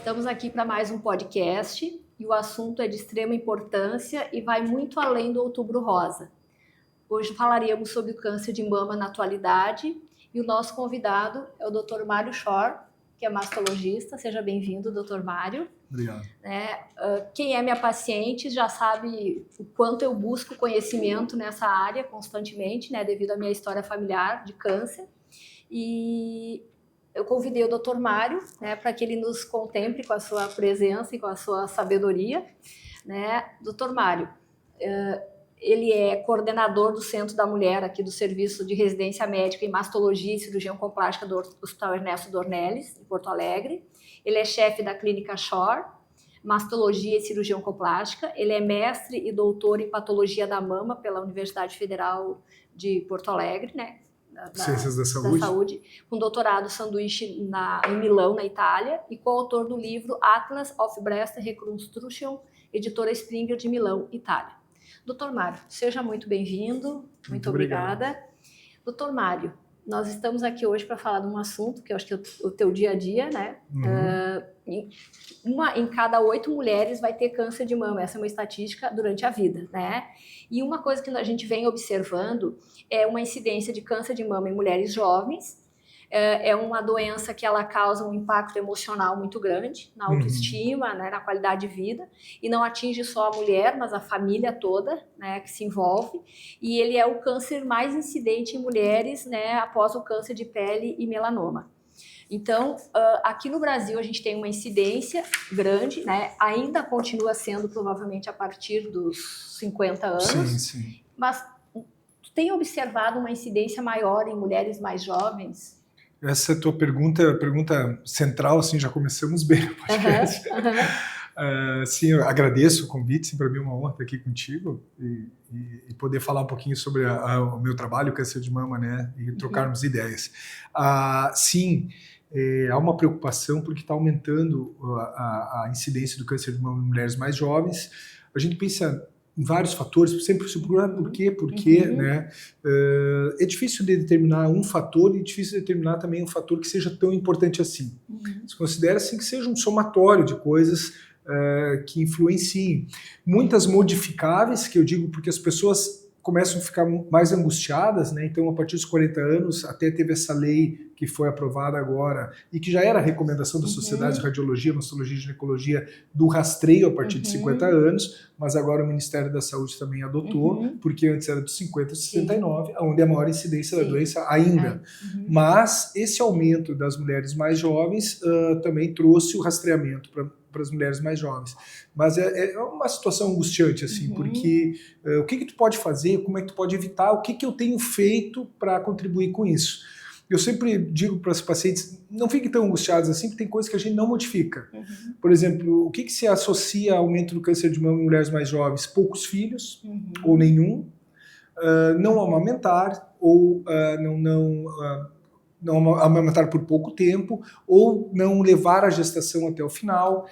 Estamos aqui para mais um podcast e o assunto é de extrema importância e vai muito além do Outubro Rosa. Hoje falaremos sobre o câncer de mama na atualidade e o nosso convidado é o Dr. Mário Schor, que é mastologista. Seja bem-vindo, Dr. Mário. Obrigado. Quem é minha paciente já sabe o quanto eu busco conhecimento nessa área constantemente, devido à minha história familiar de câncer. E eu convidei o Dr. Mário, para que ele nos contemple com a sua presença e com a sua sabedoria. Dr. Mário, ele é coordenador do Centro da Mulher aqui do Serviço de Residência Médica em Mastologia e Cirurgia Oncoplástica do Hospital Ernesto Dornelles, em Porto Alegre. Ele é chefe da Clínica Schor, Mastologia e Cirurgia Oncoplástica. Ele é mestre e doutor em Patologia da Mama pela Universidade Federal de Porto Alegre, Ciências da Saúde, com doutorado sanduíche em Milão, na Itália, e coautor do livro Atlas of Breast Reconstruction, editora Springer de Milão, Itália. Dr. Mário, seja muito bem-vindo, muito obrigada. Dr. Mário, nós estamos aqui hoje para falar de um assunto que eu acho que é o teu dia a dia, Uma em cada 8 mulheres vai ter câncer de mama, essa é uma estatística durante a vida, E uma coisa que a gente vem observando é uma incidência de câncer de mama em mulheres jovens. É uma doença que ela causa um impacto emocional muito grande na autoestima, na qualidade de vida, e não atinge só a mulher, mas a família toda, que se envolve, e ele é o câncer mais incidente em mulheres, após o câncer de pele e melanoma. Então, aqui no Brasil a gente tem uma incidência grande, ainda continua sendo provavelmente a partir dos 50 anos, sim. Mas tu tem observado uma incidência maior em mulheres mais jovens? Essa tua pergunta central, assim, já começamos bem o podcast. Sim, eu agradeço o convite, para mim é uma honra estar aqui contigo e poder falar um pouquinho sobre o meu trabalho, o câncer de mama, e trocarmos ideias. Sim, há uma preocupação porque está aumentando a incidência do câncer de mama em mulheres mais jovens. A gente pensa em vários fatores, sempre se procura por quê, é difícil de determinar um fator e difícil de determinar também um fator que seja tão importante assim. Se considera assim que seja um somatório de coisas que influenciem. Muitas modificáveis, que eu digo porque as pessoas começam a ficar mais angustiadas, então a partir dos 40 anos, até teve essa lei que foi aprovada agora, e que já era a recomendação da Sociedade de Radiologia, Mastologia e Ginecologia, do rastreio a partir de 50 anos, mas agora o Ministério da Saúde também adotou, porque antes era dos 50 a 69, onde é a maior incidência da doença ainda. Mas esse aumento das mulheres mais jovens também trouxe o rastreamento para as mulheres mais jovens. Mas é uma situação angustiante, assim, porque o que tu pode fazer, como é que tu pode evitar, o que eu tenho feito para contribuir com isso? Eu sempre digo para os pacientes, não fiquem tão angustiados assim, porque tem coisas que a gente não modifica. Por exemplo, o que se associa ao aumento do câncer de mama em mulheres mais jovens? Poucos filhos, ou nenhum, não amamentar, ou não amamentar por pouco tempo, ou não levar a gestação até o final.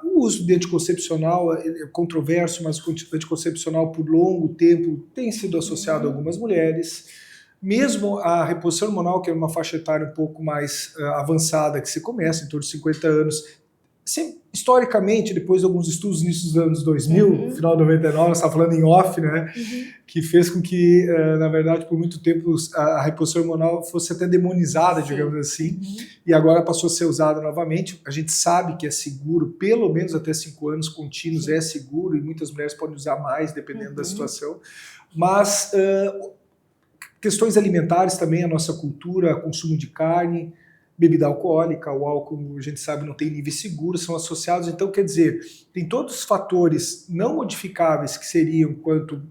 O uso de anticoncepcional é controverso, mas o anticoncepcional por longo tempo tem sido associado a algumas mulheres. Mesmo a reposição hormonal, que é uma faixa etária um pouco mais avançada, que se começa em torno de 50 anos, historicamente, depois de alguns estudos início dos anos 2000, final de 99, nós estávamos falando em off, que fez com que, na verdade, por muito tempo a reposição hormonal fosse até demonizada, digamos assim, e agora passou a ser usada novamente. A gente sabe que é seguro, pelo menos até 5 anos contínuos é seguro, e muitas mulheres podem usar mais, dependendo da situação, mas questões alimentares também, a nossa cultura, consumo de carne, bebida alcoólica, o álcool, a gente sabe, não tem níveis seguros, são associados. Então, quer dizer, tem todos os fatores não modificáveis que seriam quanto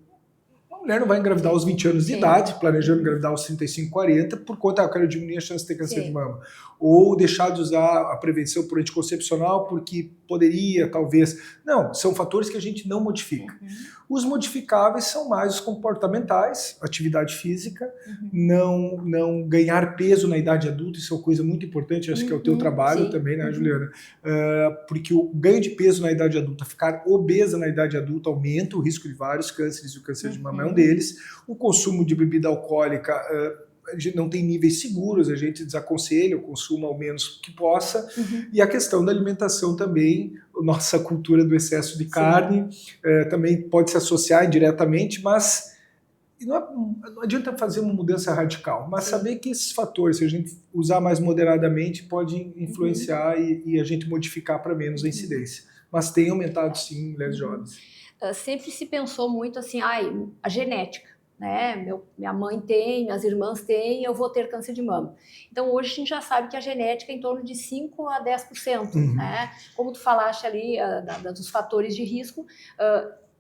uma mulher não vai engravidar aos 20 anos de idade, planejando engravidar aos 35, 40, por conta, eu quero diminuir a chance de ter câncer de mama. Ou deixar de usar a prevenção por anticoncepcional porque poderia, talvez. Não, são fatores que a gente não modifica. Os modificáveis são mais os comportamentais, atividade física, não ganhar peso na idade adulta, isso é uma coisa muito importante, acho que é o teu trabalho também, Juliana? Porque o ganho de peso na idade adulta, ficar obesa na idade adulta, aumenta o risco de vários cânceres, e o câncer de mama é um deles. O consumo de bebida alcoólica a gente não tem níveis seguros, a gente desaconselha o consumo ao menos que possa, e a questão da alimentação também, nossa cultura do excesso de carne também pode se associar indiretamente, mas não adianta fazer uma mudança radical, mas saber que esses fatores, se a gente usar mais moderadamente, pode influenciar e a gente modificar para menos a incidência. Mas tem aumentado sim em mulheres jovens. Sempre se pensou muito assim, a genética. Né? Minha mãe tem, minhas irmãs têm, eu vou ter câncer de mama. Então, hoje a gente já sabe que a genética é em torno de 5 a 10%. Né? Como tu falaste ali dos fatores de risco,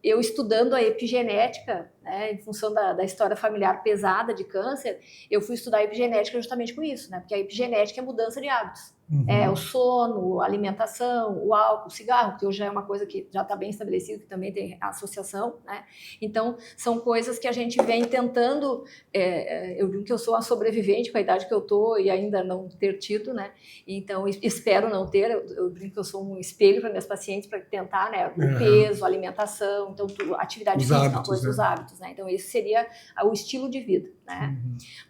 eu estudando a epigenética, né, em função da história familiar pesada de câncer, eu fui estudar a epigenética justamente com isso, né? Porque a epigenética é mudança de hábitos. O sono, a alimentação, o álcool, o cigarro, que hoje já é uma coisa que já está bem estabelecido, que também tem associação, né? Então, são coisas que a gente vem tentando, eu digo que eu sou uma sobrevivente com a idade que eu estou e ainda não ter tido, né? Então, espero não ter, eu digo que eu sou um espelho para minhas pacientes para tentar, né? O peso, a alimentação, então, atividade física, os hábitos, né? Então, esse seria o estilo de vida, né?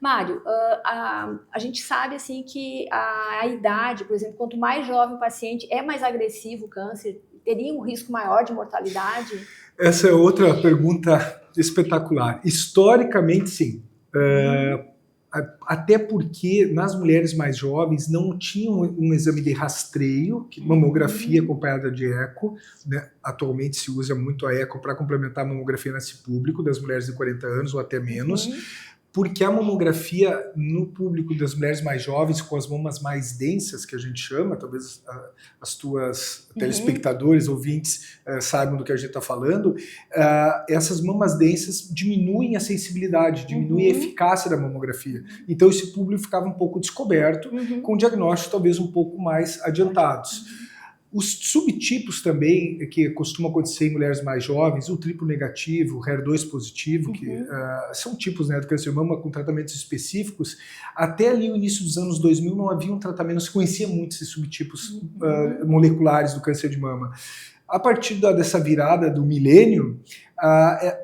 Mário, a gente sabe, assim, que a idade, por exemplo, quanto mais jovem o paciente, é mais agressivo o câncer? Teria um risco maior de mortalidade? Essa é outra pergunta espetacular. Historicamente, sim. Até porque nas mulheres mais jovens não tinham um exame de rastreio, mamografia acompanhada de eco, né? Atualmente se usa muito a eco para complementar a mamografia nesse público das mulheres de 40 anos ou até menos. Porque a mamografia no público das mulheres mais jovens, com as mamas mais densas, que a gente chama, talvez as tuas telespectadores, ouvintes, saibam do que a gente está falando, essas mamas densas diminuem a sensibilidade, diminuem a eficácia da mamografia. Então esse público ficava um pouco descoberto, com diagnósticos talvez um pouco mais adiantados. Os subtipos também, que costumam acontecer em mulheres mais jovens, o triplo negativo, o HER2 positivo, que são tipos, né, do câncer de mama com tratamentos específicos, até ali o início dos anos 2000 não havia um tratamento, não se conhecia muito esses subtipos moleculares do câncer de mama. A partir dessa virada do milênio,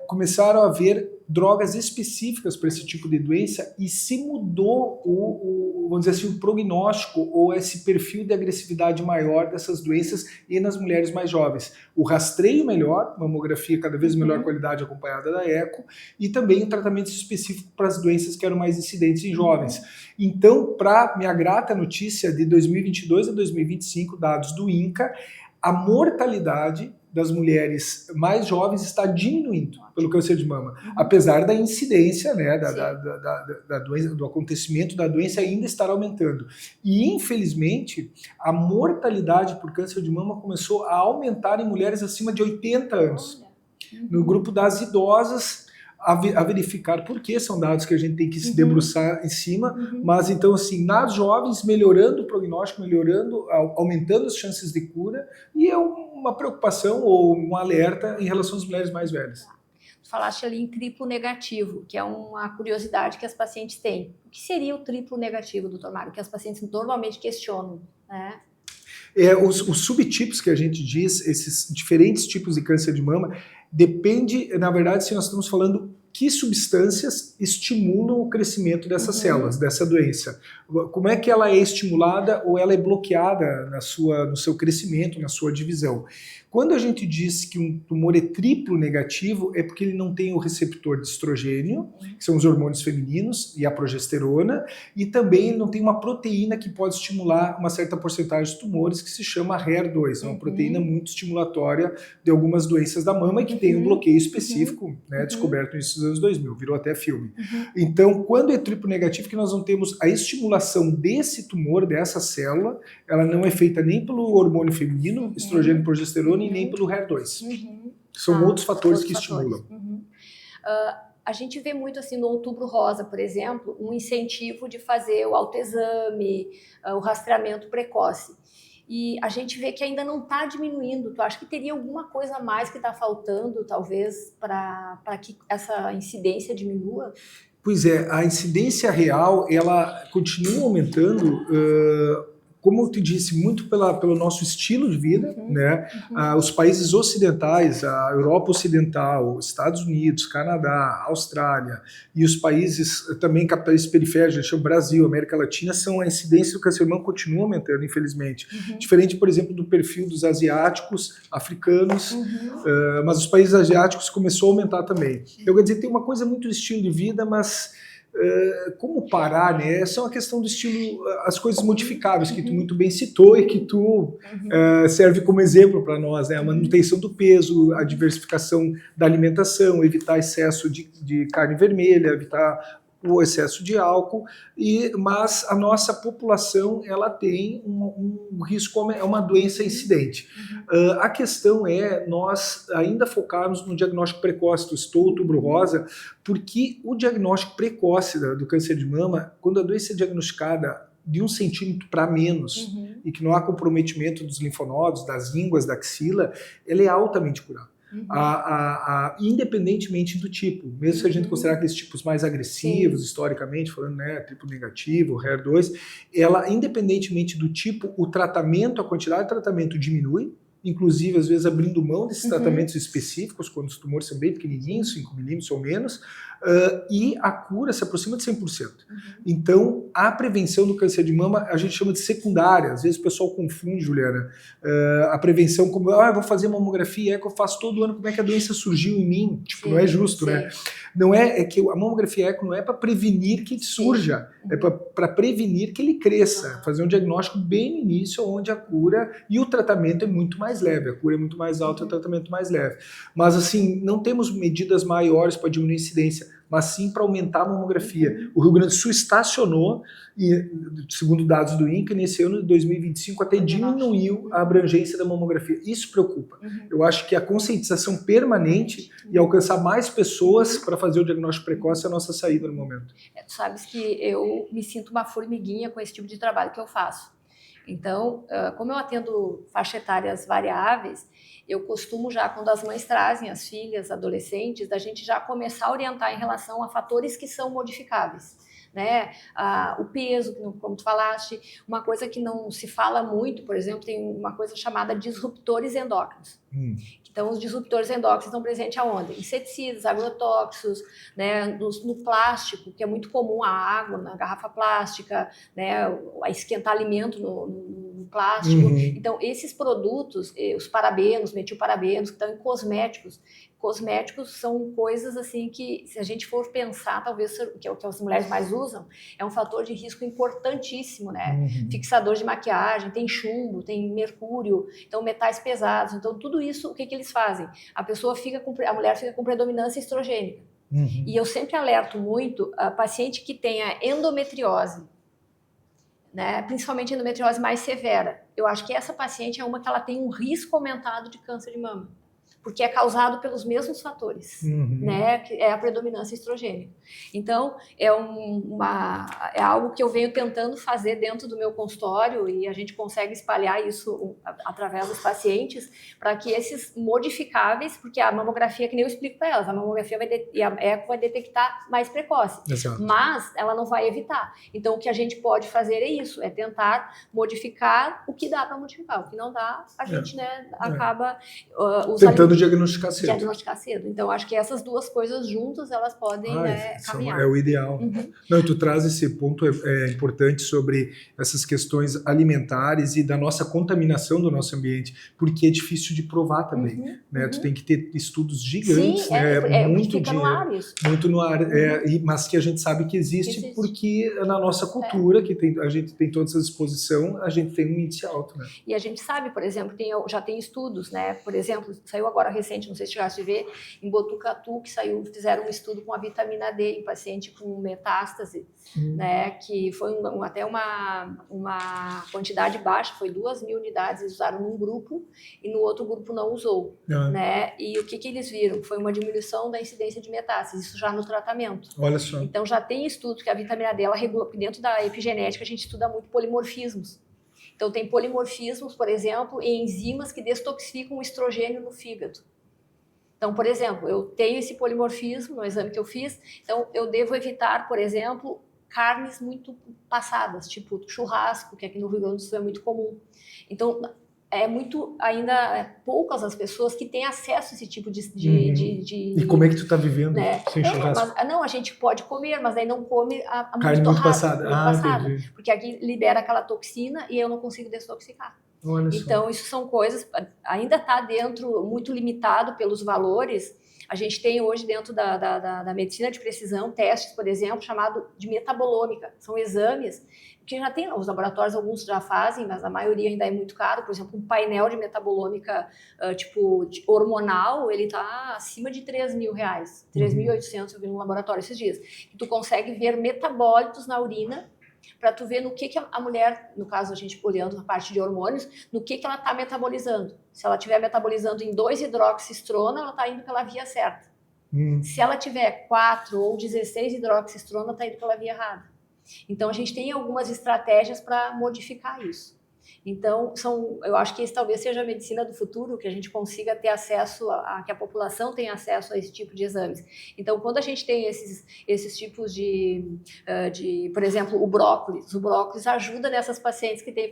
começaram a haver drogas específicas para esse tipo de doença e se mudou vamos dizer assim, o prognóstico ou esse perfil de agressividade maior dessas doenças e nas mulheres mais jovens. O rastreio melhor, mamografia cada vez melhor qualidade acompanhada da eco e também um tratamento específico para as doenças que eram mais incidentes em jovens. Então, para minha grata notícia, de 2022 a 2025, dados do INCA, a mortalidade das mulheres mais jovens está diminuindo pelo câncer de mama, apesar da incidência, né, da doença, do acontecimento da doença ainda estar aumentando. E, infelizmente, a mortalidade por câncer de mama começou a aumentar em mulheres acima de 80 anos. No grupo das idosas, a verificar por que são dados que a gente tem que se debruçar em cima, mas então assim, nas jovens melhorando o prognóstico, aumentando as chances de cura, e é uma preocupação ou um alerta em relação às mulheres mais velhas. Tu falaste ali em triplo negativo, que é uma curiosidade que as pacientes têm. O que seria o triplo negativo, doutor Mário, que as pacientes normalmente questionam, né? Os subtipos que a gente diz, esses diferentes tipos de câncer de mama, depende, na verdade, se nós estamos falando que substâncias estimulam o crescimento dessas células, dessa doença. Como é que ela é estimulada ou ela é bloqueada no seu crescimento, na sua divisão. Quando a gente diz que um tumor é triplo negativo, é porque ele não tem o receptor de estrogênio, que são os hormônios femininos, e a progesterona, e também ele não tem uma proteína que pode estimular uma certa porcentagem de tumores, que se chama HER2, é uma proteína muito estimulatória de algumas doenças da mama e que tem um bloqueio específico, né, descoberto nesses anos 2000, virou até filme. Então, quando é triplo negativo, que nós não temos a estimulação desse tumor, dessa célula, ela não é feita nem pelo hormônio feminino, estrogênio e progesterona, e nem pelo HER2. São outros fatores que estimulam. A gente vê muito assim no Outubro Rosa, por exemplo, um incentivo de fazer o autoexame, o rastreamento precoce. E a gente vê que ainda não está diminuindo. Tu acha que teria alguma coisa a mais que está faltando, talvez, para que essa incidência diminua? Pois é, a incidência real, ela continua aumentando como eu te disse, muito pelo nosso estilo de vida, né? Os países ocidentais, a Europa Ocidental, Estados Unidos, Canadá, Austrália e os países também capitalistas periféricos, o Brasil, América Latina, a incidência do câncer de mama continua aumentando, infelizmente. Diferente, por exemplo, do perfil dos asiáticos, africanos, mas os países asiáticos começou a aumentar também. Eu quero dizer, tem uma coisa muito do estilo de vida, mas como parar, né? Essa é uma questão do estilo, as coisas modificáveis que tu muito bem citou e que tu serve como exemplo para nós, né? A manutenção do peso, a diversificação da alimentação, evitar excesso de carne vermelha, evitar o excesso de álcool, mas a nossa população ela tem um risco, é uma doença incidente. A questão é nós ainda focarmos no diagnóstico precoce do STOL, outubro rosa, porque o diagnóstico precoce do câncer de mama, quando a doença é diagnosticada de 1 centímetro para menos e que não há comprometimento dos linfonodos, das línguas, da axila, ela é altamente curável. Independentemente do tipo, mesmo se a gente considerar aqueles tipos mais agressivos, historicamente falando, né, triplo negativo, HER2, ela, independentemente do tipo, o tratamento, a quantidade de tratamento diminui, inclusive às vezes abrindo mão desses tratamentos específicos, quando os tumores são bem pequenininhos, 5 milímetros ou menos, e a cura se aproxima de 100%. Então, a prevenção do câncer de mama, a gente chama de secundária. Às vezes o pessoal confunde, Juliana, a prevenção como, eu vou fazer mamografia, é que eu faço todo ano, como é que a doença surgiu em mim? Tipo, não é justo, né? Não é que a mamografia eco não é para prevenir que surja, é para prevenir que ele cresça, fazer um diagnóstico bem no início, onde a cura e o tratamento é muito mais leve, a cura é muito mais alta e o tratamento mais leve. Mas assim, não temos medidas maiores para diminuir a incidência, mas sim para aumentar a mamografia. O Rio Grande do Sul estacionou, e segundo dados do INCA, nesse ano de 2025 até diminuiu a abrangência da mamografia. Isso preocupa. Eu acho que a conscientização permanente e alcançar mais pessoas para fazer o diagnóstico precoce é a nossa saída no momento. Tu sabes que eu me sinto uma formiguinha com esse tipo de trabalho que eu faço. Então, como eu atendo faixa etárias variáveis, eu costumo já, quando as mães trazem as filhas, adolescentes, da gente já começar a orientar em relação a fatores que são modificáveis. Né? O peso, como tu falaste, uma coisa que não se fala muito, por exemplo, tem uma coisa chamada disruptores endócrinos. Então, os disruptores endócrinos estão presentes aonde? Inseticidas, agrotóxicos, né? No plástico, que é muito comum a água na garrafa plástica, né? A esquentar alimento no plástico. Então, esses produtos, os parabenos, metilparabenos, que estão em cosméticos, são coisas assim que, se a gente for pensar, talvez que é o que as mulheres mais usam, é um fator de risco importantíssimo, né? Fixador de maquiagem, tem chumbo, tem mercúrio, então metais pesados. Então tudo isso, o que eles fazem? A mulher fica com predominância estrogênica. E eu sempre alerto muito a paciente que tenha endometriose, né? Principalmente endometriose mais severa. Eu acho que essa paciente é uma que ela tem um risco aumentado de câncer de mama, porque é causado pelos mesmos fatores, né? Que é a predominância estrogênica. Então, é algo que eu venho tentando fazer dentro do meu consultório e a gente consegue espalhar isso através dos pacientes para que esses modificáveis, porque a mamografia, que nem eu explico para elas, a mamografia e a eco vai detectar mais precoce, mas ela não vai evitar. Então, o que a gente pode fazer é isso, é tentar modificar o que dá para modificar, o que não dá, a gente acaba tentando diagnosticar cedo. Então, acho que essas duas coisas juntas, elas podem caminhar. É o ideal. Não, tu traz esse ponto importante sobre essas questões alimentares e da nossa contaminação do nosso ambiente, porque é difícil de provar também. Né? Tu tem que ter estudos gigantes, sim, muito fica no ar isso. Muito no ar, mas que a gente sabe que existe porque na nossa cultura, que a gente tem toda essa exposição, a gente tem um índice alto. Né? E a gente sabe, por exemplo, já tem estudos, né? Por exemplo, saiu agora recente, não sei se chegaste a ver, em Botucatu, que fizeram um estudo com a vitamina D em paciente com metástase, né? Que foi até uma quantidade baixa, foi 2.000 unidades, eles usaram num grupo e no outro grupo não usou, né? E o que eles viram? Foi uma diminuição da incidência de metástase, isso já no tratamento. Olha só. Então já tem estudos que a vitamina D, ela regula, porque dentro da epigenética a gente estuda muito polimorfismos. Então, tem polimorfismos, por exemplo, em enzimas que destoxificam o estrogênio no fígado. Então, por exemplo, eu tenho esse polimorfismo no exame que eu fiz, então eu devo evitar, por exemplo, carnes muito passadas, tipo churrasco, que aqui no Rio Grande do Sul é muito comum. Então, poucas as pessoas que têm acesso a esse tipo de E como é que tu tá vivendo, né? sem churrasco? Não, a gente pode comer, mas aí não come a Carne muito passada. Entendi. porque aqui libera aquela toxina e eu não consigo desintoxicar. Olha então, só. isso são coisas, ainda está dentro, muito limitado pelos valores. A gente tem hoje dentro da medicina de precisão testes, por exemplo, chamado de metabolômica. São exames que já tem, os laboratórios alguns já fazem, mas a maioria ainda é muito caro. Por exemplo, um painel de metabolômica hormonal, ele está acima de R$3.000, 3.800 eu vi no laboratório esses dias. E tu consegue ver metabólitos na urina para tu ver no que a mulher, no caso a gente olhando a parte de hormônios, no que ela está metabolizando. Se ela estiver metabolizando em 2-hidroxistrona, ela está indo pela via certa. Se ela tiver 4 ou 16 hidroxistrona, está indo pela via errada. Então a gente tem algumas estratégias para modificar isso. Então, eu acho que esse talvez seja a medicina do futuro, que a gente consiga ter acesso, que a população tenha acesso a esse tipo de exames. Então, quando a gente tem esses tipos por exemplo, o brócolis ajuda nessas pacientes que têm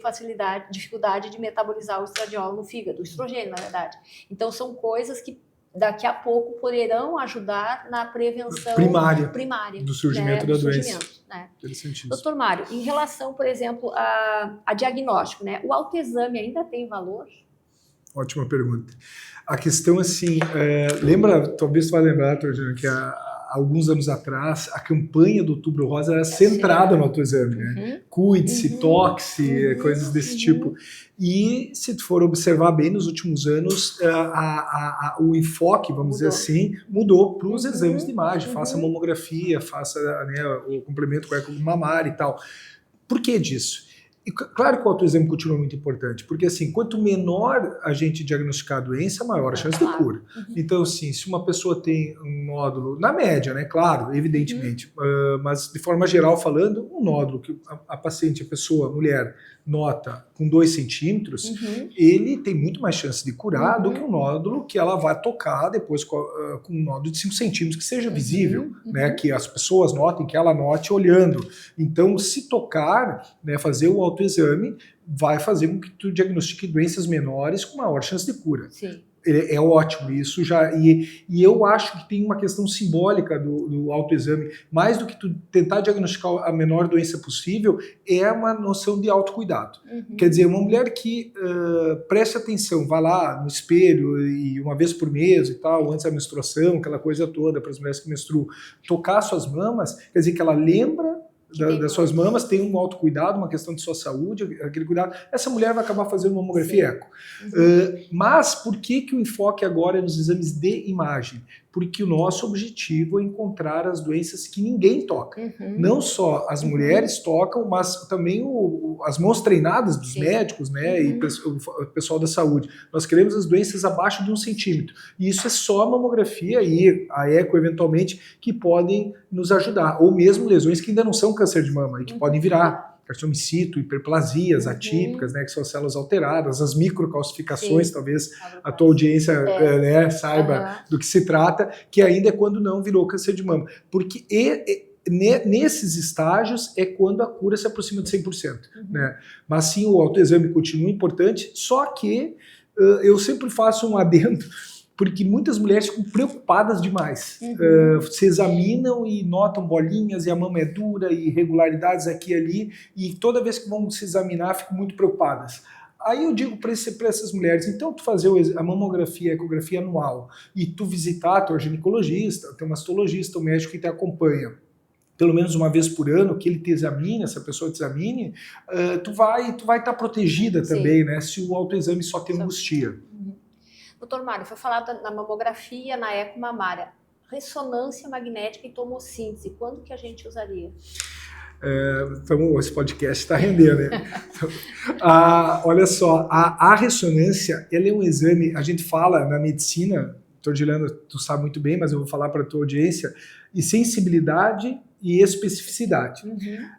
dificuldade de metabolizar o estradiol no fígado, o estrogênio, na verdade. Então, são coisas que daqui a pouco poderão ajudar na prevenção primária do surgimento da doença. Né? Interessantíssimo. Doutor Mário, em relação, por exemplo, a diagnóstico, né? O autoexame ainda tem valor? Ótima pergunta. A questão, assim, talvez tu vai lembrar, Torgina, que alguns anos atrás, a campanha do Outubro Rosa era centrada no autoexame, né? Cuide-se, toque-se, coisas desse tipo. E, se tu for observar bem, nos últimos anos, o enfoque, vamos dizer assim, mudou para os exames de imagem. Faça mamografia, faça, né, o complemento com eco mamário e tal. Por que disso? E, claro que o autoexame continua muito importante, porque assim, quanto menor a gente diagnosticar a doença, maior a chance de cura. Então, assim, se uma pessoa tem um nódulo, na média, né, claro, evidentemente, mas de forma geral falando, um nódulo que a paciente, a pessoa, a mulher, nota com 2 centímetros, ele tem muito mais chance de curar do que um nódulo que ela vai tocar depois com um nódulo de 5 centímetros que seja visível, né, que as pessoas notem, que ela note olhando. Então, se tocar, né, fazer o autoexame vai fazer com que tu diagnostique doenças menores com maior chance de cura. Sim. É ótimo isso já, e eu acho que tem uma questão simbólica do autoexame, mais do que tu tentar diagnosticar a menor doença possível, é uma noção de autocuidado. Quer dizer, uma mulher que preste atenção, vai lá no espelho e uma vez por mês e tal, antes da menstruação, aquela coisa toda para as mulheres que menstruam, tocar suas mamas, quer dizer que ela lembra das suas mamas, tem um autocuidado, uma questão de sua saúde, aquele cuidado, essa mulher vai acabar fazendo mamografia eco. Mas por que o enfoque agora é nos exames de imagem? Porque o nosso objetivo é encontrar as doenças que ninguém toca. Não só as mulheres tocam, mas também as mãos treinadas dos médicos, né, e o pessoal da saúde. Nós queremos as doenças abaixo de 1 centímetro. E isso é só a mamografia e a eco, eventualmente, que podem nos ajudar. Ou mesmo lesões que ainda não são câncer de mama e que podem virar. Carcinoma in situ, hiperplasias atípicas, né, que são as células alteradas, as microcalcificações, talvez a tua audiência né, saiba do que se trata, que ainda é quando não virou câncer de mama. Porque nesses estágios é quando a cura se aproxima de 100%. Né? Mas sim, o autoexame continua importante, só que eu sempre faço um adendo, porque muitas mulheres ficam preocupadas demais. Se examinam e notam bolinhas, e a mama é dura, e irregularidades aqui e ali, e toda vez que vão se examinar, ficam muito preocupadas. Aí eu digo para essas mulheres, então tu fazer a mamografia, a ecografia anual, e tu visitar teu ginecologista, teu mastologista, o médico que te acompanha, pelo menos uma vez por ano, que ele te examine, essa pessoa te examine, tu vai estar protegida também, né? Se o autoexame só te angustia. Doutor Mário, foi falado na mamografia, na eco mamária. Ressonância magnética e tomossíntese, quando que a gente usaria? Então, esse podcast está rendendo, né? Então, olha só, a ressonância, ela é um exame, a gente fala na medicina, Tordilano, tu sabe muito bem, mas eu vou falar para a tua audiência, e sensibilidade e especificidade.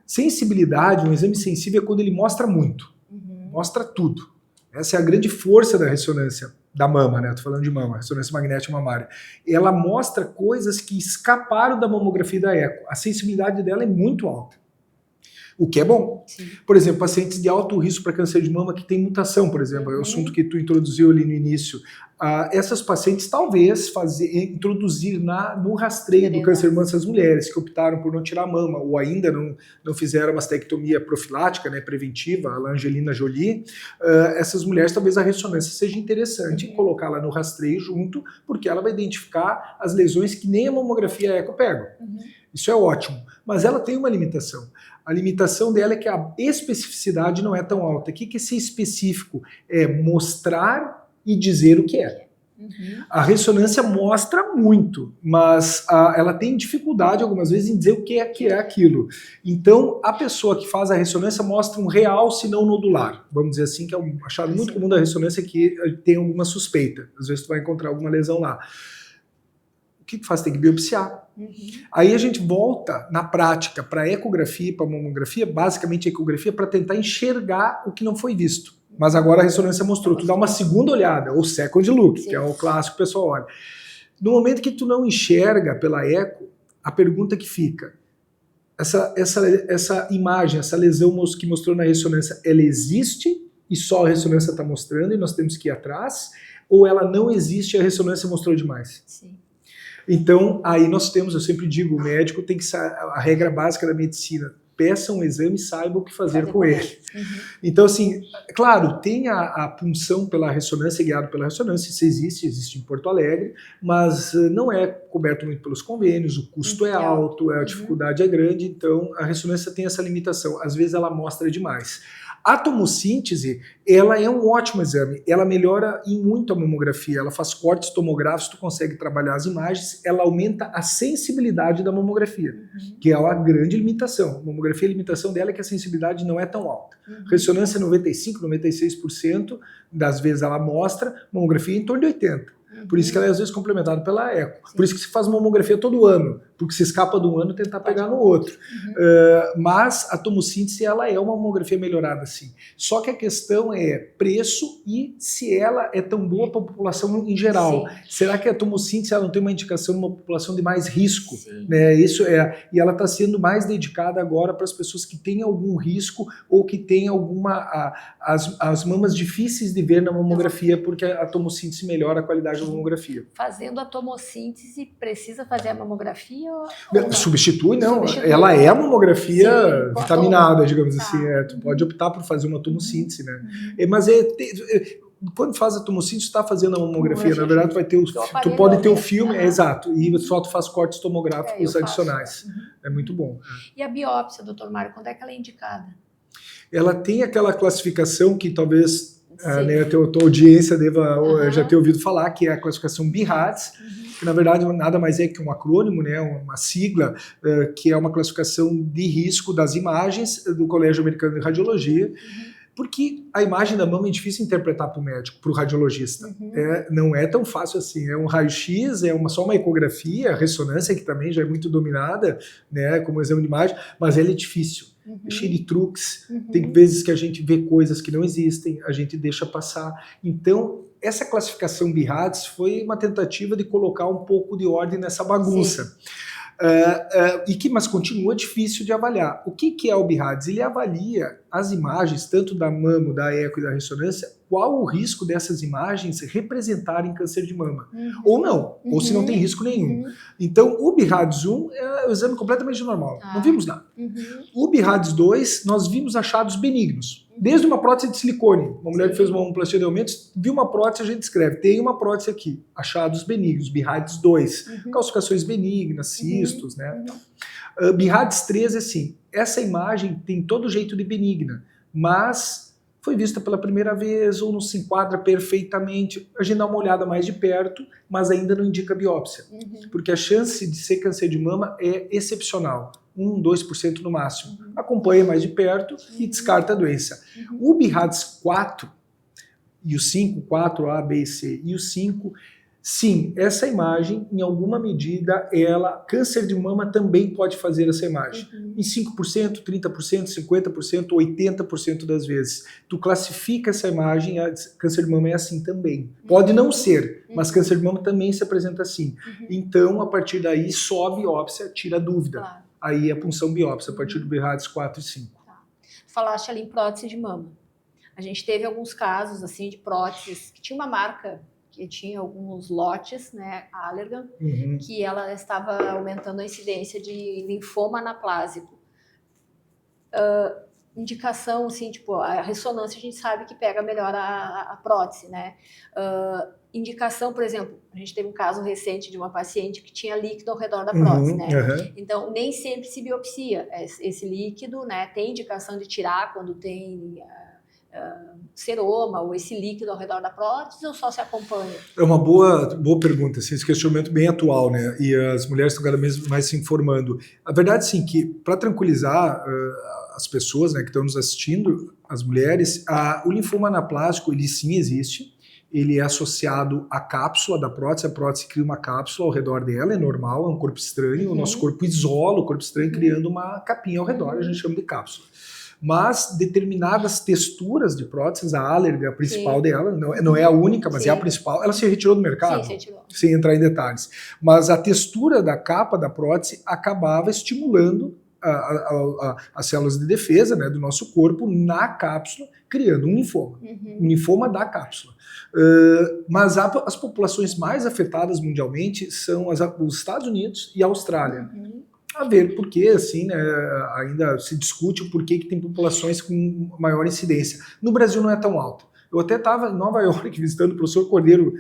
Sensibilidade, um exame sensível é quando ele mostra muito, mostra tudo. Essa é a grande força da ressonância da mama, né? Tô falando de mama, ressonância magnética mamária. Ela mostra coisas que escaparam da mamografia e da eco. A sensibilidade dela é muito alta. O que é bom. Sim. Por exemplo, pacientes de alto risco para câncer de mama que tem mutação, por exemplo, é o assunto que tu introduziu ali no início. Essas pacientes talvez introduzir no rastreio do câncer de mama essas mulheres que optaram por não tirar a mama ou ainda não fizeram uma mastectomia profilática, né, preventiva, a Angelina Jolie, essas mulheres talvez a ressonância seja interessante colocá-la no rastreio junto, porque ela vai identificar as lesões que nem a mamografia eco pega. Isso é ótimo, mas ela tem uma limitação. A limitação dela é que a especificidade não é tão alta. O que é ser específico? É mostrar e dizer o que é. A ressonância mostra muito, mas ela tem dificuldade algumas vezes em dizer o que é aquilo. Então, a pessoa que faz a ressonância mostra um real, se não nodular. Vamos dizer assim, que é um achado muito comum da ressonância que tem alguma suspeita. Às vezes tu vai encontrar alguma lesão lá. O que faz? Tem que biopsiar. Aí a gente volta na prática para a ecografia e para a mamografia, basicamente a ecografia para tentar enxergar o que não foi visto. Mas agora a ressonância mostrou, tu dá uma segunda olhada, ou second look, que é o clássico que o pessoal olha. No momento que tu não enxerga pela eco, a pergunta que fica, essa imagem, essa lesão que mostrou na ressonância, ela existe e só a ressonância está mostrando e nós temos que ir atrás, ou ela não existe e a ressonância mostrou demais? Sim. Então, aí nós temos, eu sempre digo, o médico tem que a regra básica da medicina, peça um exame e saiba o que fazer com ele. Então, assim, claro, tem a punção pela ressonância, guiado pela ressonância, isso existe em Porto Alegre, mas não é coberto muito pelos convênios, o custo é alto, a dificuldade é grande, então a ressonância tem essa limitação, às vezes ela mostra demais. A tomossíntese, ela é um ótimo exame, ela melhora em muito a mamografia, ela faz cortes tomográficos, tu consegue trabalhar as imagens, ela aumenta a sensibilidade da mamografia, que é a grande limitação. A mamografia, a limitação dela é que a sensibilidade não é tão alta. Ressonância 95%, 96% das vezes ela mostra, mamografia em torno de 80%. Por isso que ela é às vezes complementada pela eco. Por isso que se faz mamografia todo ano, porque se escapa de um ano tentar pegar no outro. Mas a tomossíntese ela é uma mamografia melhorada sim. Só que a questão é preço e se ela é tão boa para a população em geral. Será que a tomossíntese ela não tem uma indicação numa população de mais risco? Né? Isso e ela está sendo mais dedicada agora para as pessoas que têm algum risco ou que têm as mamas difíceis de ver na mamografia, porque a tomossíntese melhora a qualidade da mamografia. Fazendo a tomossíntese, precisa fazer a mamografia? Ou substitui, não. Ela é a mamografia vitaminada, digamos assim. Tu pode optar por fazer uma tomossíntese, né? Mas quando faz a tomossíntese, tu está fazendo a mamografia. Na verdade, tu pode ter o filme, exato, e só tu faz cortes tomográficos adicionais. É muito bom. E a biópsia, doutor Mário, quando é que ela é indicada? Ela tem aquela classificação que talvez né, a tua audiência deva já ter ouvido falar, que é a classificação BIRADS, que na verdade nada mais é que um acrônimo, né, uma sigla, que é uma classificação de risco das imagens do Colégio Americano de Radiologia, porque a imagem da mama é difícil de interpretar para o médico, para o radiologista. Não é tão fácil assim, é um raio-x, só uma ecografia, a ressonância que também já é muito dominada, né, como exame de imagem, mas ela é difícil. É cheio de truques, tem vezes que a gente vê coisas que não existem, a gente deixa passar. Então, essa classificação BIRADS foi uma tentativa de colocar um pouco de ordem nessa bagunça. Mas continua difícil de avaliar. O que é o BIRADS? Ele avalia as imagens, tanto da mama, da eco e da ressonância, qual o risco dessas imagens representarem câncer de mama. Ou não, ou se não tem risco nenhum. Então, o BIRADS-1 é um exame completamente normal, não vimos nada. O BIRADS-2, nós vimos achados benignos. Desde uma prótese de silicone, uma mulher que fez uma mamoplastia de aumentos, viu uma prótese, a gente escreve, tem uma prótese aqui, achados benignos, BIRADS-2, calcificações benignas, cistos, né? BIRADS-3 é assim, essa imagem tem todo jeito de benigna, mas foi vista pela primeira vez ou não se enquadra perfeitamente, a gente dá uma olhada mais de perto, mas ainda não indica biópsia, porque a chance de ser câncer de mama é excepcional. 1, 2% no máximo. Acompanha mais de perto e descarta a doença. O BIRADS 4 e o 5, 4A, B e C, e o 5, sim, essa imagem, em alguma medida, câncer de mama também pode fazer essa imagem. Em 5%, 30%, 50%, 80% das vezes. Tu classifica essa imagem, câncer de mama é assim também. Pode não ser, mas câncer de mama também se apresenta assim. Então, a partir daí, só a biópsia tira a dúvida. Aí a punção biópsia, a partir do BIRADS 4 e 5. falaste ali em prótese de mama. A gente teve alguns casos assim de próteses que tinha uma marca que tinha alguns lotes, né, Allergan, que ela estava aumentando a incidência de linfoma anaplásico. Indicação, assim, tipo, a ressonância a gente sabe que pega melhor a prótese, né? Indicação, por exemplo, a gente teve um caso recente de uma paciente que tinha líquido ao redor da prótese, né? Então, nem sempre se biopsia esse líquido, né? Tem indicação de tirar quando tem seroma ou esse líquido ao redor da prótese ou só se acompanha? É uma boa pergunta, assim, esse questionamento bem atual, né? E as mulheres estão cada vez mais se informando. A verdade, sim, que para tranquilizar as pessoas, né, que estão nos assistindo, as mulheres, o linfoma anaplásico, ele sim existe. Ele é associado à cápsula da prótese. A prótese cria uma cápsula ao redor dela, é normal, é um corpo estranho. O nosso corpo isola o corpo estranho criando uma capinha ao redor, a gente chama de cápsula. Mas determinadas texturas de próteses, a Allergan, a principal dela, não é a única, mas é a principal, ela se retirou do mercado, se retirou. Sem entrar em detalhes. Mas a textura da capa da prótese acabava estimulando as células de defesa, né, do nosso corpo na cápsula, criando um linfoma. Um linfoma da cápsula. Mas as populações mais afetadas mundialmente são os Estados Unidos e a Austrália. A ver por que, assim, né, ainda se discute o porquê que tem populações com maior incidência. No Brasil não é tão alto. Eu até estava em Nova York visitando o professor Cordeiro,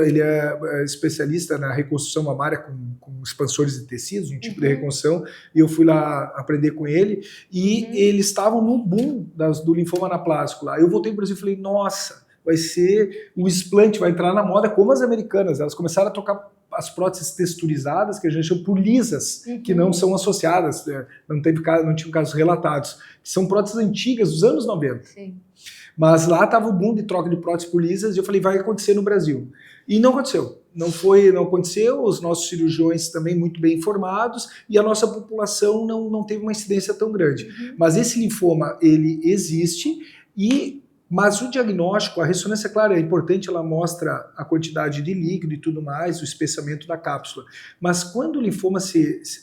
ele é especialista na reconstrução mamária com expansores de tecidos, um tipo de reconstrução, e eu fui lá aprender com ele, e eles estavam no boom do linfoma anaplásico lá. Eu voltei para o Brasil e falei, nossa, vai ser o explante, vai entrar na moda como as americanas. Elas começaram a tocar as próteses texturizadas, que a gente chama por lisas, que não são associadas, não tinham casos relatados, que são próteses antigas, dos anos 90. Sim. Mas lá estava o boom de troca de próteses por lisas, e eu falei, vai acontecer no Brasil. E não aconteceu. Não aconteceu, os nossos cirurgiões também muito bem informados, e a nossa população não teve uma incidência tão grande. Mas esse linfoma, ele existe, mas o diagnóstico, a ressonância, claro, é importante, ela mostra a quantidade de líquido e tudo mais, o espessamento da cápsula. Mas quando o linfoma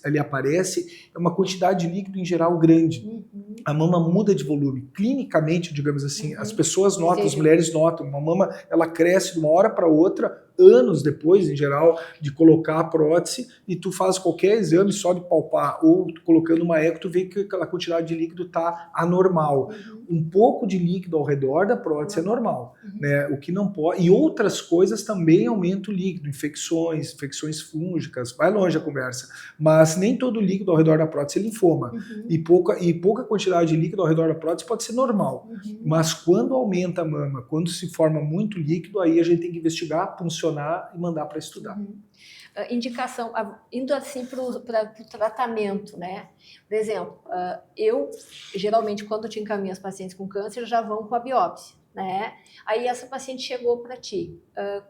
ele aparece, é uma quantidade de líquido em geral grande. A mama muda de volume. Clinicamente, digamos assim, as pessoas notam, as mulheres notam, uma mama ela cresce de uma hora para outra, anos depois, em geral, de colocar a prótese, e tu faz qualquer exame só de palpar, ou colocando uma eco, tu vê que aquela quantidade de líquido está anormal. Um pouco de líquido ao redor da prótese é normal, né? O que não pode, e outras coisas também aumentam o líquido, infecções fúngicas, vai longe a conversa, mas nem todo líquido ao redor da prótese é linfoma, e pouca quantidade de líquido ao redor da prótese pode ser normal, mas quando aumenta a mama, quando se forma muito líquido, aí a gente tem que investigar, funcionar e mandar para estudar. Indicação, indo assim para o tratamento, né? Por exemplo, eu geralmente quando te encaminho as pacientes com câncer já vão com a biópsia, né? Aí essa paciente chegou para ti,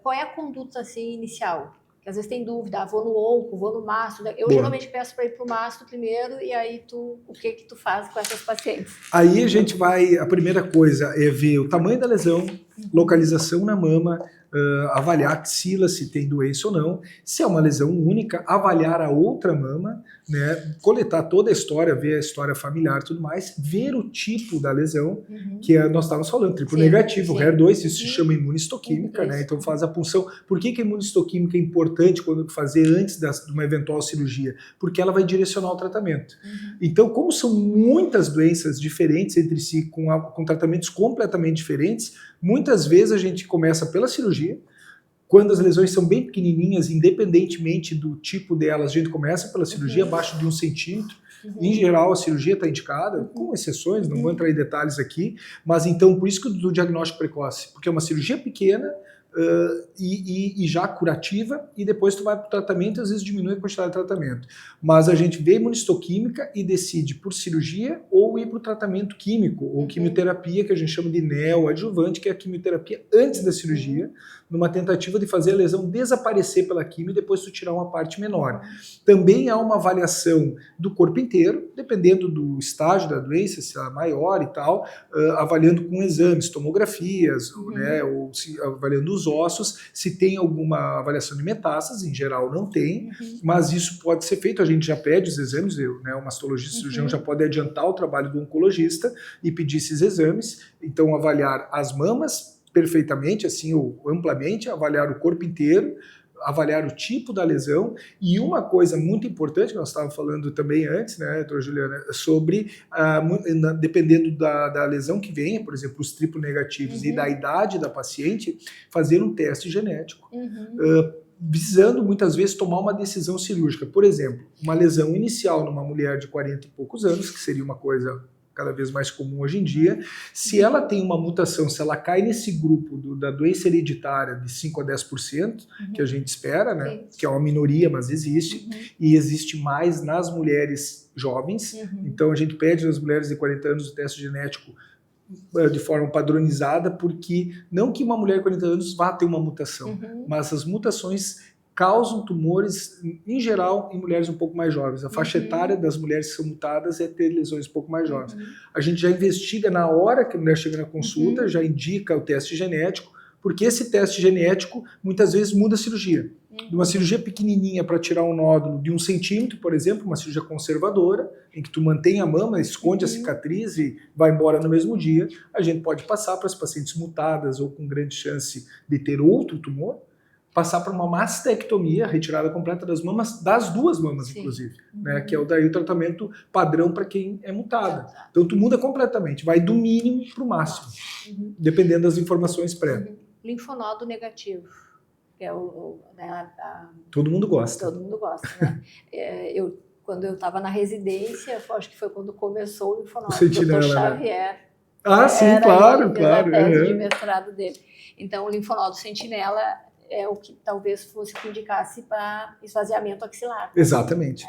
qual é a conduta assim inicial? Que às vezes tem dúvida, vou no onco, vou no mastro, né? Eu geralmente peço para ir para o mastro primeiro, e aí o que tu faz com essas pacientes? Aí a primeira coisa é ver o tamanho da lesão, localização na mama, avaliar a axila, se tem doença ou não. Se é uma lesão única, avaliar a outra mama, né, coletar toda a história, ver a história familiar e tudo mais, ver o tipo da lesão, que nós estávamos falando, triplo negativo, HER2, isso se chama imunistoquímica, né, então faz a punção. Por que a imunistoquímica é importante quando fazer antes de uma eventual cirurgia? Porque ela vai direcionar o tratamento. Então, como são muitas doenças diferentes entre si, com tratamentos completamente diferentes, muitas vezes a gente começa pela cirurgia. Quando as lesões são bem pequenininhas, independentemente do tipo delas, a gente começa pela cirurgia abaixo de 1 centímetro. Em geral, a cirurgia está indicada, com exceções, não vou entrar em detalhes aqui, mas então, por isso que do diagnóstico precoce, porque é uma cirurgia pequena, e já curativa, e depois tu vai para o tratamento e às vezes diminui a quantidade de tratamento. Mas a gente vê imunistoquímica e decide por cirurgia ou ir para o tratamento químico, ou quimioterapia, que a gente chama de neoadjuvante, que é a quimioterapia antes da cirurgia, numa tentativa de fazer a lesão desaparecer pela quimio e depois tu tirar uma parte menor. Também há uma avaliação do corpo inteiro, dependendo do estágio da doença, se é maior e tal, avaliando com exames, tomografias, né, ou avaliando os dos ossos, se tem alguma avaliação de metástase, em geral não tem, mas isso pode ser feito, a gente já pede os exames, né, o mastologista cirurgião já pode adiantar o trabalho do oncologista e pedir esses exames, então avaliar as mamas perfeitamente, assim, ou amplamente, avaliar o corpo inteiro, avaliar o tipo da lesão, e uma coisa muito importante que nós estávamos falando também antes, né, doutora Juliana, sobre, dependendo da lesão que venha, por exemplo, os triplo negativos e da idade da paciente, fazer um teste genético, visando muitas vezes tomar uma decisão cirúrgica. Por exemplo, uma lesão inicial numa mulher de 40 e poucos anos, que seria uma coisa cada vez mais comum hoje em dia, se ela tem uma mutação, se ela cai nesse grupo da doença hereditária de 5 a 10%, que a gente espera, né, que é uma minoria, mas existe, e existe mais nas mulheres jovens, então a gente pede às mulheres de 40 anos o teste genético de forma padronizada, porque não que uma mulher de 40 anos vá ter uma mutação, mas as mutações causam tumores, em geral, em mulheres um pouco mais jovens. A faixa etária das mulheres que são mutadas é ter lesões um pouco mais jovens. A gente já investiga na hora que a mulher chega na consulta, já indica o teste genético, porque esse teste genético muitas vezes muda a cirurgia. De uma cirurgia pequenininha para tirar um nódulo de 1 centímetro, por exemplo, uma cirurgia conservadora, em que tu mantém a mama, esconde a cicatriz e vai embora no mesmo dia, a gente pode passar para as pacientes mutadas ou com grande chance de ter outro tumor, passar para uma mastectomia, retirada completa das mamas, das duas mamas, inclusive, né, que é daí o tratamento padrão para quem é mutada. Então tu muda completamente, vai do mínimo para o máximo, dependendo das informações prévias. Linfonodo negativo, que é todo mundo gosta. Todo mundo gosta, né? Quando eu estava na residência, acho que foi quando começou o linfonodo, o Dr. Xavier. Sim, claro. A tese de mestrado dele. Então, o linfonodo sentinela é o que talvez fosse que indicasse para esvaziamento axilar. Exatamente.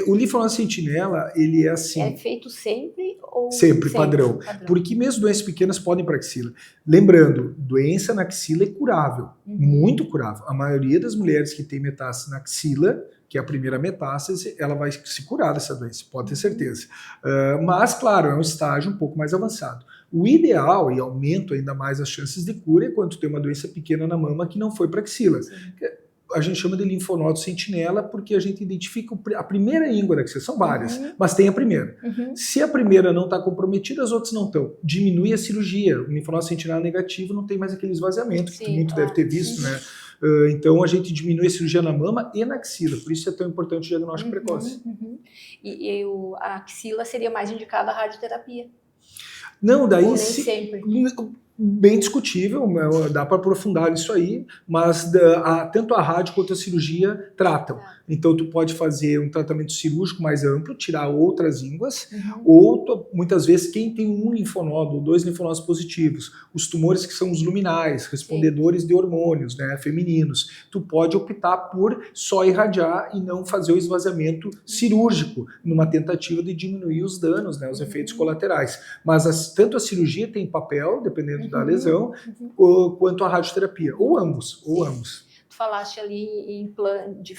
O linfonodo sentinela, ele é assim... É feito sempre ou... Sempre, padrão. Porque mesmo doenças pequenas podem ir para a axila. Lembrando, doença na axila é curável, muito curável. A maioria das mulheres que tem metástase na axila, que é a primeira metástase, ela vai se curar dessa doença, pode ter certeza. Mas, claro, é um estágio um pouco mais avançado. O ideal, e aumenta ainda mais as chances de cura, é quando tem uma doença pequena na mama que não foi para a axila. A gente chama de linfonodo sentinela porque a gente identifica a primeira íngua da axila, são várias, mas tem a primeira. Se a primeira não está comprometida, as outras não estão. Diminui a cirurgia. O linfonodo sentinela negativo não tem mais aquele esvaziamento que muito deve ter visto, né? Então a gente diminui a cirurgia na mama e na axila, por isso é tão importante o diagnóstico precoce. E a axila seria mais indicada a radioterapia? Não, daí nem sempre. Bem discutível, dá para aprofundar nisso aí, mas tanto a rádio quanto a cirurgia tratam. Então tu pode fazer um tratamento cirúrgico mais amplo, tirar outras ínguas, ou muitas vezes quem tem um linfonodo ou 2 linfonodos positivos, os tumores que são os luminais, respondedores de hormônios, né, femininos, tu pode optar por só irradiar e não fazer o esvaziamento cirúrgico, numa tentativa de diminuir os danos, né, os efeitos colaterais. Mas tanto a cirurgia tem papel, dependendo da lesão, quanto a radioterapia, ou ambos. Tu falaste ali em plano de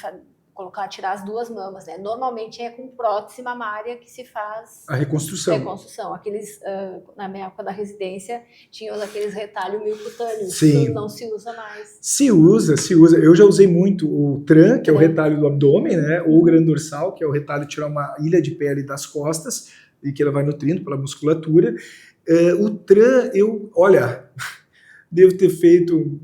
tirar as 2 mamas, né? Normalmente é com prótese mamária que se faz a reconstrução. Aqueles, na minha época da residência, tinham aqueles retalhos miocutâneos, Sim. que não se usa mais. Se usa. Eu já usei muito o TRAN, que é o retalho do abdômen, né? Ou o grande dorsal, que é o retalho de tirar uma ilha de pele das costas, e que ela vai nutrindo pela musculatura. O TRAN, devo ter feito...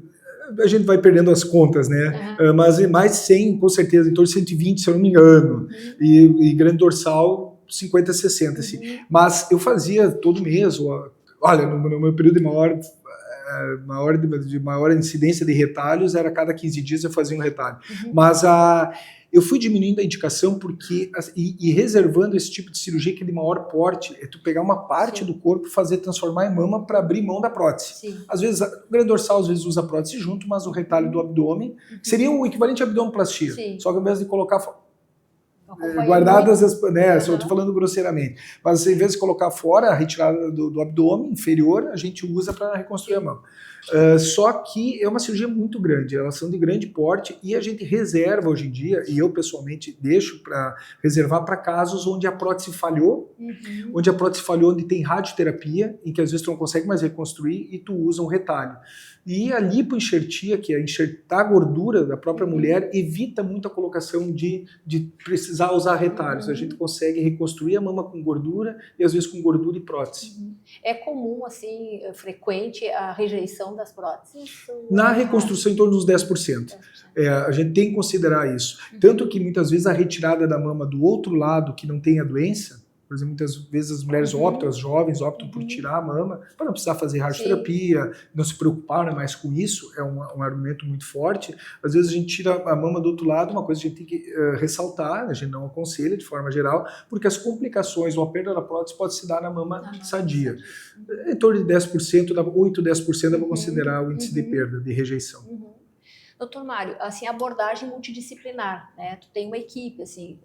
A gente vai perdendo as contas, né? Mas mais de 100, com certeza, em torno de 120, se eu não me engano. E grande dorsal, 50, 60, assim. Mas eu fazia todo mês, no meu período de maior incidência de retalhos, era a cada 15 dias eu fazia um retalho. Mas eu fui diminuindo a indicação porque e reservando esse tipo de cirurgia que é de maior porte, é tu pegar uma parte do corpo e transformar em mama para abrir mão da prótese. Às vezes, o grande dorsal às vezes usa a prótese junto, mas o retalho do abdômen seria o equivalente à abdominoplastia. Só que ao invés de colocar guardadas, né, eu estou falando grosseiramente, mas em vez de colocar fora a retirada do abdômen inferior, a gente usa para reconstruir a mama. Só que é uma cirurgia muito grande, elas são de grande porte e a gente reserva hoje em dia, e eu pessoalmente deixo para reservar para casos onde a prótese falhou, onde tem radioterapia, em que às vezes tu não consegue mais reconstruir e tu usa um retalho. E a lipoenxertia, que é enxertar a gordura da própria mulher, evita muito a colocação de precisar usar retalhos. A gente consegue reconstruir a mama com gordura e às vezes com gordura e prótese. É comum, assim, frequente a rejeição das próteses? Na reconstrução, em torno dos 10%. A gente tem que considerar isso. Tanto que muitas vezes a retirada da mama do outro lado que não tem a doença, por exemplo, muitas vezes as mulheres optam, as jovens optam por tirar a mama para não precisar fazer radioterapia, não se preocupar mais com isso, é um argumento muito forte. Às vezes a gente tira a mama do outro lado, uma coisa que a gente tem que ressaltar, a gente não aconselha de forma geral, porque as complicações ou a perda da prótese pode se dar na mama sadia. Em torno de 10%, 8, 10% dá para considerar o índice de perda, de rejeição. Doutor Mário, assim, abordagem multidisciplinar, né? Tu tem uma equipe, assim,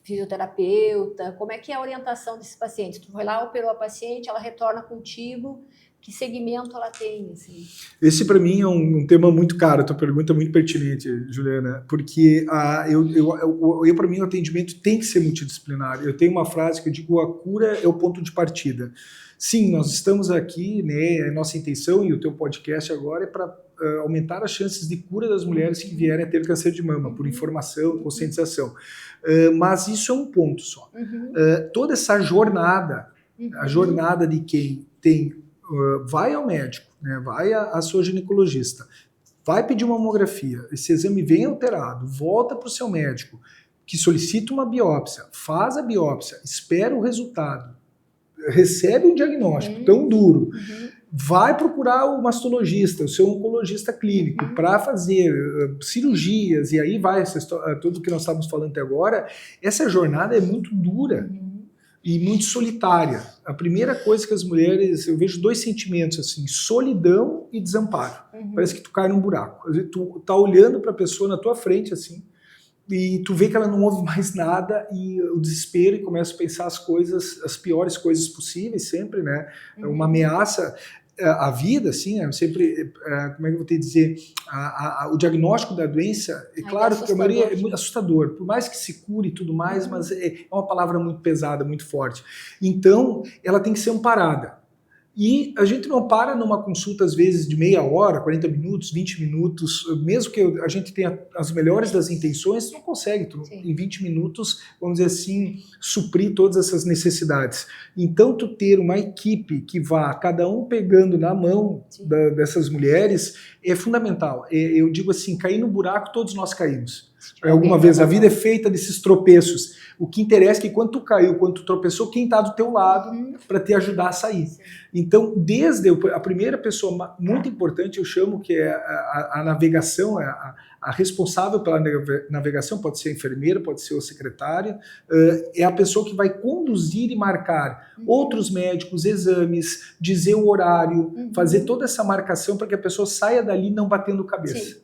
fisioterapeuta, como é que é a orientação desses pacientes? Tu vai lá, operou a paciente, ela retorna contigo, que segmento ela tem? Assim? Esse para mim é um tema muito caro, a tua pergunta é muito pertinente, Juliana, porque para mim o atendimento tem que ser multidisciplinar. Eu tenho uma frase que eu digo, a cura é o ponto de partida. Sim, nós estamos aqui, né, a nossa intenção e o teu podcast agora é para aumentar as chances de cura das mulheres que vierem a ter câncer de mama, por informação, conscientização. Mas isso é um ponto só. Toda essa jornada, a jornada de quem vai ao médico, né, vai à sua ginecologista, vai pedir uma mamografia, esse exame vem alterado, volta para o seu médico, que solicita uma biópsia, faz a biópsia, espera o resultado, recebe um diagnóstico tão duro, vai procurar o mastologista, o seu oncologista clínico, para fazer cirurgias, e aí vai tudo que nós estávamos falando até agora. Essa jornada é muito dura e muito solitária. A primeira coisa que as mulheres, eu vejo dois sentimentos assim, solidão e desamparo. Parece que tu cai num buraco. Tu tá olhando para a pessoa na tua frente assim, e tu vê que ela não ouve mais nada e o desespero, e começa a pensar as piores coisas possíveis sempre, né? Uma ameaça à vida, assim, sempre, como é que eu vou te dizer, o diagnóstico da doença, é claro que a maioria é muito assustador, por mais que se cure e tudo mais, mas é uma palavra muito pesada, muito forte. Então, ela tem que ser amparada. E a gente não para numa consulta, às vezes, de meia hora, 40 minutos, 20 minutos, mesmo que a gente tenha as melhores das intenções, não consegue, em 20 minutos, vamos dizer assim, suprir todas essas necessidades. Então, tu ter uma equipe que vá, cada um pegando na mão dessas mulheres, é fundamental. Eu digo assim, cair no buraco, todos nós caímos. Alguma vez, a vida é feita desses tropeços. O que interessa é que quando tu caiu, quando tu tropeçou, quem está do teu lado para te ajudar a sair. Então, desde a primeira pessoa muito importante, eu chamo que é a navegação, a responsável pela navegação, pode ser a enfermeira, pode ser o secretário, é a pessoa que vai conduzir e marcar outros médicos, exames, dizer o horário, fazer toda essa marcação para que a pessoa saia dali não batendo cabeça.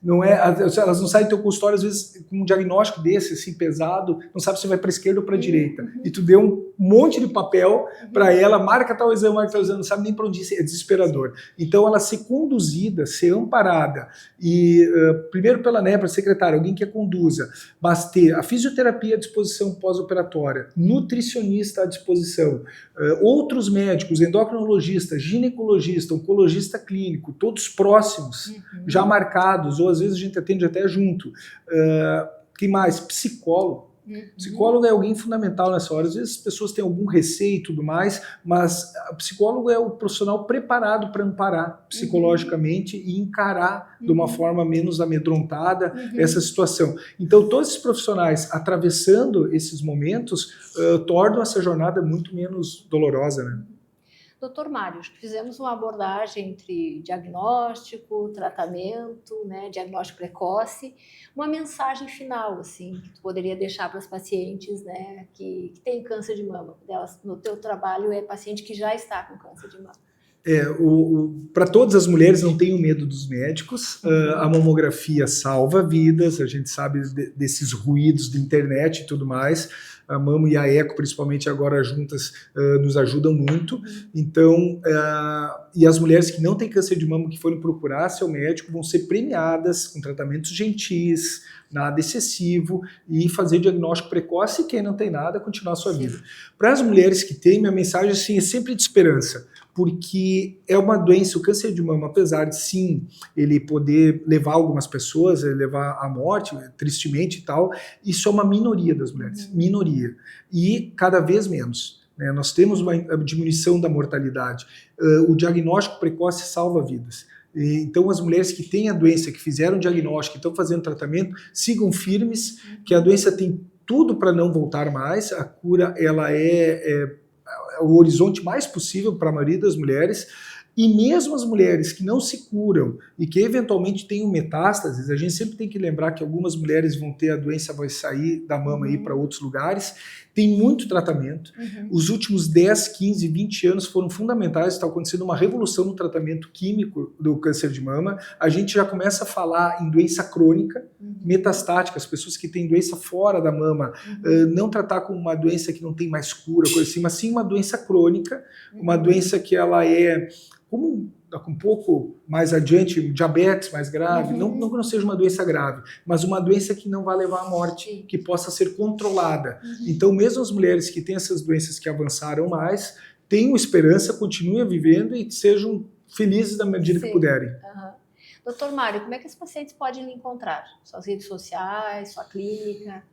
Não é, elas não saem do teu consultório, às vezes, com um diagnóstico desse, assim, pesado, não sabe se vai para a esquerda ou para a direita. E tu deu um monte de papel para ela, marca tal exame, não sabe nem para onde ir, é desesperador. Então, ela ser conduzida, ser amparada, e primeiro pela para secretária, alguém que a conduza, mas ter a fisioterapia à disposição pós-operatória, nutricionista à disposição, outros médicos, endocrinologista, ginecologista, oncologista clínico, todos próximos, já marcados, ou às vezes a gente atende até junto. Que mais? Psicólogo. Psicólogo é alguém fundamental nessa hora. Às vezes as pessoas têm algum receio e tudo mais, mas o psicólogo é o profissional preparado para amparar psicologicamente e encarar de uma forma menos amedrontada essa situação. Então, todos esses profissionais atravessando esses momentos tornam essa jornada muito menos dolorosa, né? Doutor Mário, fizemos uma abordagem entre diagnóstico, tratamento, né, diagnóstico precoce, uma mensagem final, assim, que tu poderia deixar para as pacientes, né, que têm câncer de mama. Delas, no teu trabalho é paciente que já está com câncer de mama. Para todas as mulheres, não tenham medo dos médicos. A mamografia salva vidas, a gente sabe desses ruídos de internet e tudo mais. A mama e a eco, principalmente agora juntas, nos ajudam muito. Então, e as mulheres que não têm câncer de mama, que forem procurar seu médico, vão ser premiadas com tratamentos gentis, nada excessivo, e fazer diagnóstico precoce, e quem não tem nada, continuar a sua vida. Para as mulheres que têm, minha mensagem assim, é sempre de esperança, porque é uma doença, o câncer de mama, apesar de sim, ele poder levar algumas pessoas, levar à morte, tristemente e tal, isso é uma minoria das mulheres, minoria, e cada vez menos. Nós temos uma diminuição da mortalidade, o diagnóstico precoce salva vidas. Então as mulheres que têm a doença, que fizeram diagnóstico, que estão fazendo tratamento, sigam firmes, que a doença tem tudo para não voltar mais, a cura ela é o horizonte mais possível para a maioria das mulheres, e mesmo as mulheres que não se curam e que eventualmente tenham metástases, a gente sempre tem que lembrar que algumas mulheres vão ter a doença, vai sair da mama e ir para outros lugares, tem muito tratamento. Os últimos 10, 15, 20 anos foram fundamentais, está acontecendo uma revolução no tratamento químico do câncer de mama. A gente já começa a falar em doença crônica, metastática, as pessoas que têm doença fora da mama, não tratar como uma doença que não tem mais cura, coisa assim, mas sim uma doença crônica, uma doença que ela é como um pouco mais adiante, diabetes mais grave, não que não seja uma doença grave, mas uma doença que não vai levar à morte, que possa ser controlada. Então, mesmo as mulheres que têm essas doenças que avançaram mais, tenham esperança, continuem vivendo e sejam felizes da medida que puderem. Doutor Mário, como é que as pacientes podem lhe encontrar? Suas redes sociais, sua clínica?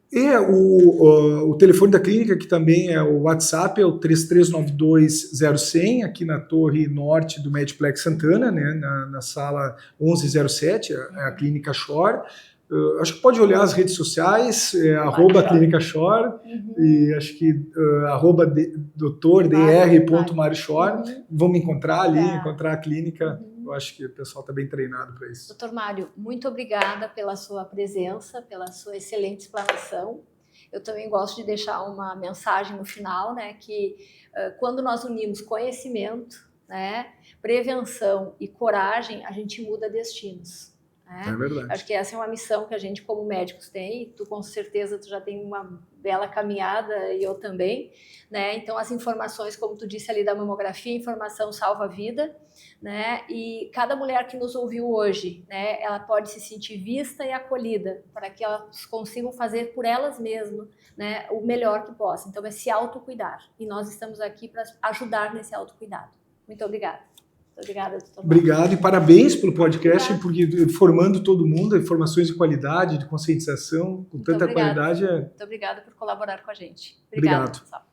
O telefone da clínica, que também é o WhatsApp, é o 3392-0100, aqui na Torre Norte do Mediplex Santana, né, na sala 1107, a Clínica Shore. Acho que pode olhar as redes sociais, @Clínica Shore, e acho que @Dr.Mário Shore, vão me encontrar ali, encontrar a clínica. Eu acho que o pessoal está bem treinado para isso. Doutor Mário, muito obrigada pela sua presença, pela sua excelente explanação. Eu também gosto de deixar uma mensagem no final, né, que quando nós unimos conhecimento, né, prevenção e coragem, a gente muda destinos. É verdade. Acho que essa é uma missão que a gente como médicos tem, tu com certeza tu já tem uma bela caminhada e eu também, né? Então as informações, como tu disse ali da mamografia, informação salva a vida, né? E cada mulher que nos ouviu hoje, né, ela pode se sentir vista e acolhida para que elas consigam fazer por elas mesmas, né, o melhor que possam. Então é se autocuidar e nós estamos aqui para ajudar nesse autocuidado. Muito obrigada. Obrigada, doutor. Obrigado e parabéns pelo podcast, porque formando todo mundo, informações de qualidade, de conscientização, com tanta qualidade. Muito obrigada por colaborar com a gente. Obrigada, pessoal.